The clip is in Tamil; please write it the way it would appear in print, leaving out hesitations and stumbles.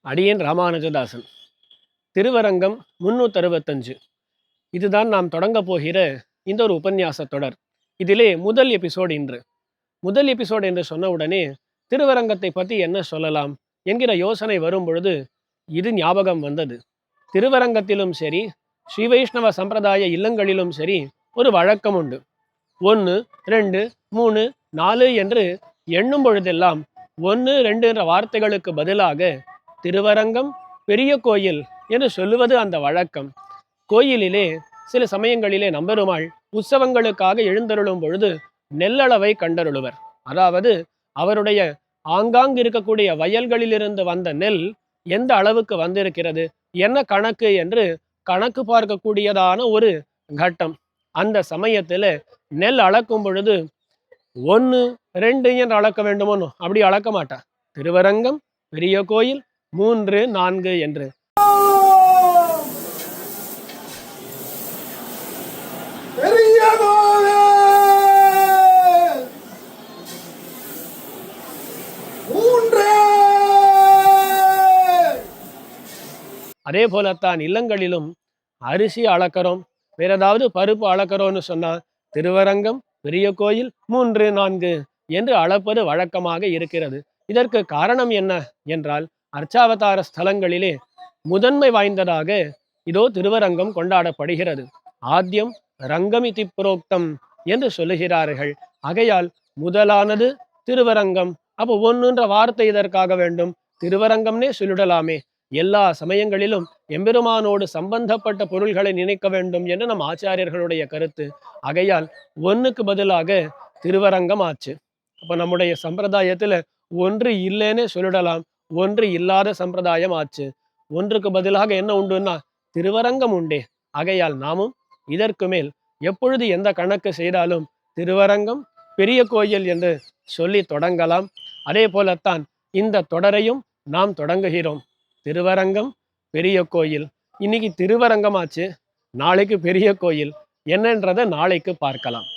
அடியேன் ராமானுஜதாசன். திருவரங்கம் 365. இதுதான் நாம் தொடங்க போகிற இந்த ஒரு உபன்யாச தொடர். இதிலே முதல் எபிசோடு இன்று. முதல் எபிசோடு என்று சொன்ன உடனே திருவரங்கத்தை பற்றி என்ன சொல்லலாம் என்கிற யோசனை வரும் பொழுது இது ஞாபகம் வந்தது. திருவரங்கத்திலும் சரி, ஸ்ரீ வைஷ்ணவ சம்பிரதாய இல்லங்களிலும் சரி, ஒரு வழக்கம் உண்டு. 1, 2, 3, 4 என்று எண்ணும் பொழுதெல்லாம் 1, 2 என்ற வார்த்தைகளுக்கு பதிலாக திருவரங்கம், பெரிய கோயில் என்று சொல்லுவது அந்த வழக்கம். கோயிலிலே சில சமயங்களிலே நம்பெருமாள் உற்சவங்களுக்காக எழுந்தருளும் பொழுது நெல்லளவை கண்டருளுவர். அதாவது அவருடைய ஆங்காங்கு இருக்கக்கூடிய வயல்களிலிருந்து வந்த நெல் எந்த அளவுக்கு வந்திருக்கிறது, என்ன கணக்கு என்று கணக்கு பார்க்கக்கூடியதான ஒரு கட்டம். அந்த சமயத்தில் நெல் அளக்கும் பொழுது 1, 2 என்று அளக்க வேண்டுமோன்னு அப்படி அளக்க மாட்டார். திருவரங்கம், பெரிய கோயில், 3, 4 என்று. அதே போலத்தான் இல்லங்களிலும் அரிசி அளக்கிறோம், வேற ஏதாவது பருப்பு அளக்கிறோம்னு சொன்னா திருவரங்கம், பெரிய கோயில், 3, 4 என்று அளப்பது வழக்கமாக இருக்கிறது. இதற்கு காரணம் என்ன என்றால், அர்ச்சாவதார ஸ்தலங்களிலே முதன்மை வாய்ந்ததாக இதோ திருவரங்கம் கொண்டாடப்படுகிறது. ஆத்யம் ரங்கமிதி புரோக்தம் என்று சொல்லுகிறார்கள். ஆகையால் முதலானது திருவரங்கம். அப்போ 1 வார்த்தை இதற்காக வேண்டும், திருவரங்கம்னே சொல்லிடலாமே. எல்லா சமயங்களிலும் எம்பெருமானோடு சம்பந்தப்பட்ட பொருள்களை நினைக்க வேண்டும் என்று நம் ஆச்சாரியர்களுடைய கருத்து. ஆகையால் 1க்கு பதிலாக திருவரங்கம் ஆச்சு. அப்போ நம்முடைய சம்பிரதாயத்தில் 1 இல்லைன்னு சொல்லிடலாம், 1 இல்லாத சம்பிரதாயம் ஆச்சு. 1க்கு பதிலாக என்ன உண்டுன்னா திருவரங்கம் உண்டே. ஆகையால் நாமும் இதற்கு மேல் எப்பொழுது எந்த கணக்கு செய்தாலும் திருவரங்கம், பெரிய கோயில் என்று சொல்லி தொடங்கலாம். அதே போலத்தான் இந்த தொடரையும் நாம் தொடங்குகிறோம். திருவரங்கம், பெரிய கோயில். இன்னைக்கு திருவரங்கமாச்சு, நாளைக்கு பெரிய கோயில் என்னன்றதை நாளைக்கு பார்க்கலாம்.